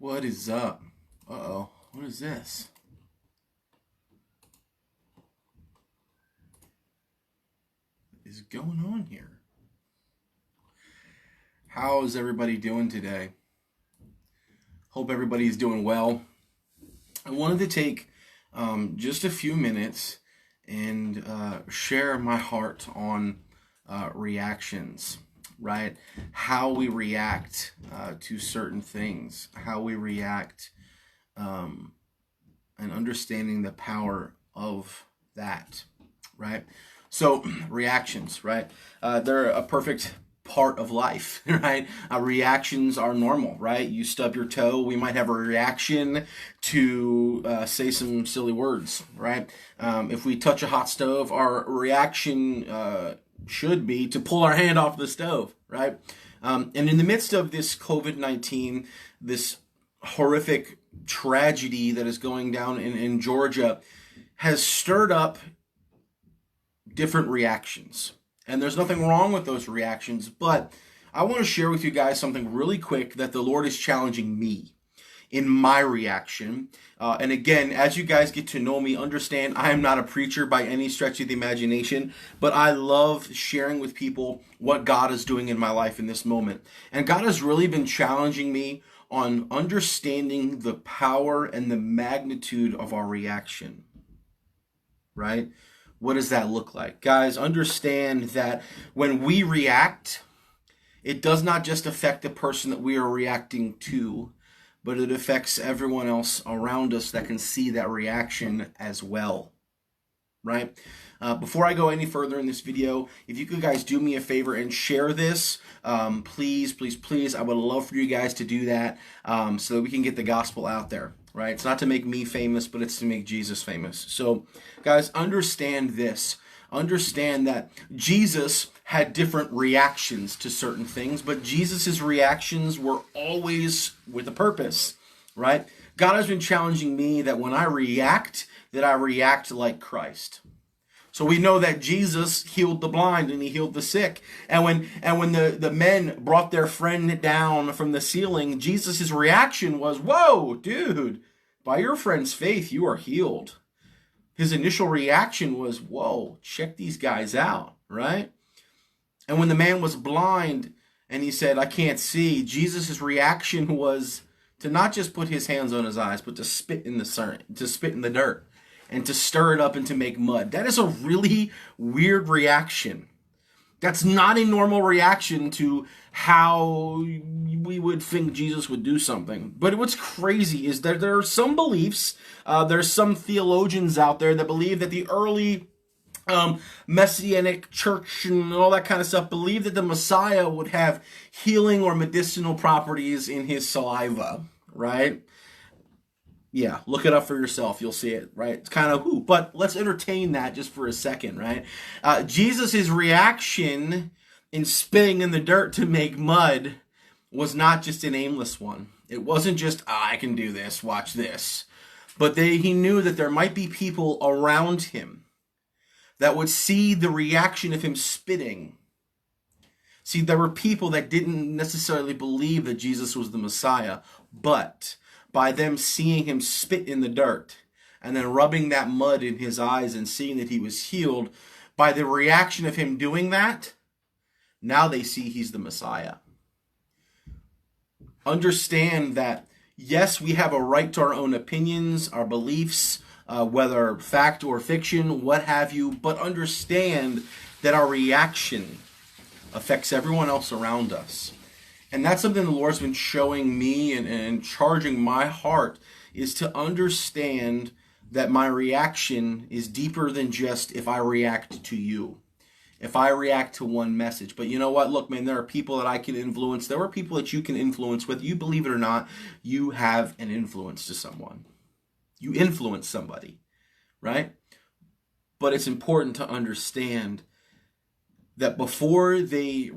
What is up? Uh-oh. What is this? What is going on here? How is everybody doing today? Hope everybody's doing well. I wanted to take just a few minutes and share my heart on reactions, right? How we react to certain things, how we react, and understanding the power of that, right? So, reactions, right? They're a perfect part of life, right? Reactions are normal, right? You stub your toe, we might have a reaction to say some silly words, right? If we touch a hot stove, our reaction should be to pull our hand off the stove, right? And in the midst of this COVID-19, this horrific tragedy that is going down in Georgia, has stirred up different reactions. And there's nothing wrong with those reactions, but I want to share with you guys something really quick that the Lord is challenging me in my reaction. And again, as you guys get to know me, understand I am not a preacher by any stretch of the imagination, but I love sharing with people what God is doing in my life in this moment. And God has really been challenging me on understanding the power and the magnitude of our reaction, right? What does that look like? Guys, understand that when we react, it does not just affect the person that we are reacting to, but it affects everyone else around us that can see that reaction as well, right? Before I go any further in this video, if you could guys do me a favor and share this, please, please, please, I would love for you guys to do that so that we can get the gospel out there, right? It's not to make me famous, but it's to make Jesus famous. So, guys, understand this. Understand that Jesus had different reactions to certain things, but Jesus's reactions were always with a purpose, right? God has been challenging me that when I react, that I react like Christ. So we know that Jesus healed the blind and he healed the sick. And when the men brought their friend down from the ceiling, Jesus' reaction was, "Whoa, dude, by your friend's faith, you are healed." His initial reaction was, "Whoa, check these guys out," right? And when the man was blind and he said, "I can't see," Jesus' reaction was to not just put his hands on his eyes, but to spit in the dirt and to stir it up and to make mud. That is a really weird reaction. That's not a normal reaction to how we would think Jesus would do something. But what's crazy is that there are some beliefs, there's some theologians out there that believe that the early Messianic church and all that kind of stuff believed that the Messiah would have healing or medicinal properties in his saliva, right? Yeah, look it up for yourself. You'll see it, right? It's kind of but let's entertain that just for a second, right? Jesus' reaction in spitting in the dirt to make mud was not just an aimless one. It wasn't just, I can do this, watch this. But he knew that there might be people around him that would see the reaction of him spitting. See, there were people that didn't necessarily believe that Jesus was the Messiah, but by them seeing him spit in the dirt and then rubbing that mud in his eyes and seeing that he was healed, by the reaction of him doing that, now they see he's the Messiah. Understand that, yes, we have a right to our own opinions, our beliefs, whether fact or fiction, what have you, but understand that our reaction affects everyone else around us. And that's something the Lord's been showing me and charging my heart, is to understand that my reaction is deeper than just if I react to you, if I react to one message. But you know what? Look, man, there are people that I can influence. There are people that you can influence. Whether you believe it or not, you have an influence to someone. You influence somebody, right? But it's important to understand that before they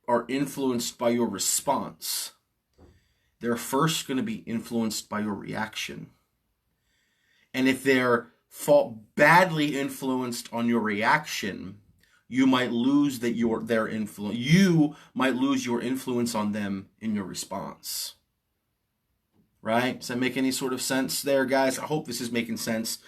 are influenced by your response, they're first going to be influenced by your reaction. And if they're badly influenced on your reaction, you might lose their influence. You might lose your influence on them in your response. right? Does that make any sort of sense there, guys? I hope this is making sense.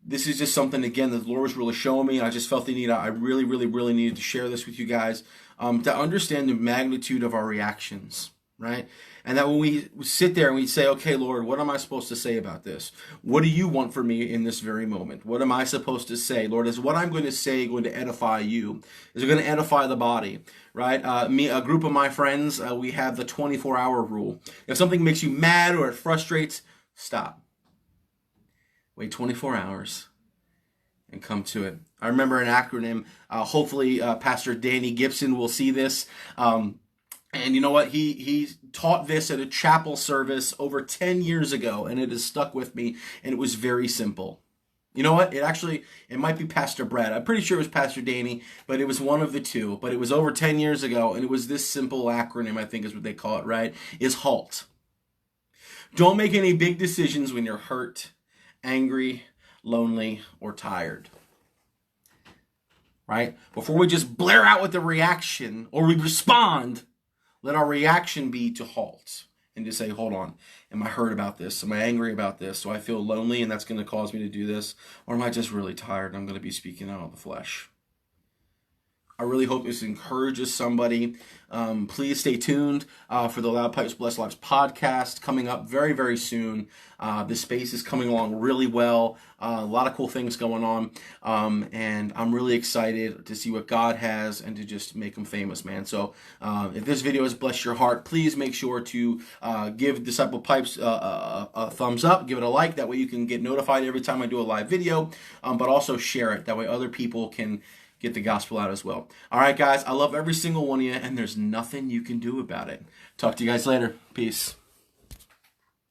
This is just something, again, that the Lord was really showing me. I just felt the need. I really, really, really needed to share this with you guys, to understand the magnitude of our reactions, right? And that when we sit there and we say, okay, Lord, what am I supposed to say about this? What do you want for me in this very moment? What am I supposed to say? Lord, is what I'm going to say going to edify you? Is it going to edify the body, right? A group of my friends, we have the 24-hour rule. If something makes you mad or it frustrates, stop. Wait 24 hours and come to it. I remember an acronym. Hopefully, Pastor Danny Gibson will see this. And you know what? He taught this at a chapel service over 10 years ago, and it has stuck with me, and it was very simple. You know what? It might be Pastor Brad. I'm pretty sure it was Pastor Danny, but it was one of the two. But it was over 10 years ago, and it was this simple acronym, I think is what they call it, right? Is HALT. Don't make any big decisions when you're hurt, angry, lonely, or tired. Right? Before we just blare out with the reaction or we respond, let our reaction be to halt and to say, hold on, am I hurt about this? Am I angry about this? Do I feel lonely and that's going to cause me to do this? Or am I just really tired and I'm going to be speaking out of the flesh? I really hope this encourages somebody. Please stay tuned for the Loud Pipes Blessed Lives podcast coming up very, very soon. This space is coming along really well. A lot of cool things going on. And I'm really excited to see what God has and to just make him famous, man. So if this video has blessed your heart, please make sure to give Disciple Pipes a thumbs up. Give it a like. That way you can get notified every time I do a live video. But also share it. That way other people can get the gospel out as well. All right, guys, I love every single one of you, and there's nothing you can do about it. Talk to you guys later. Peace.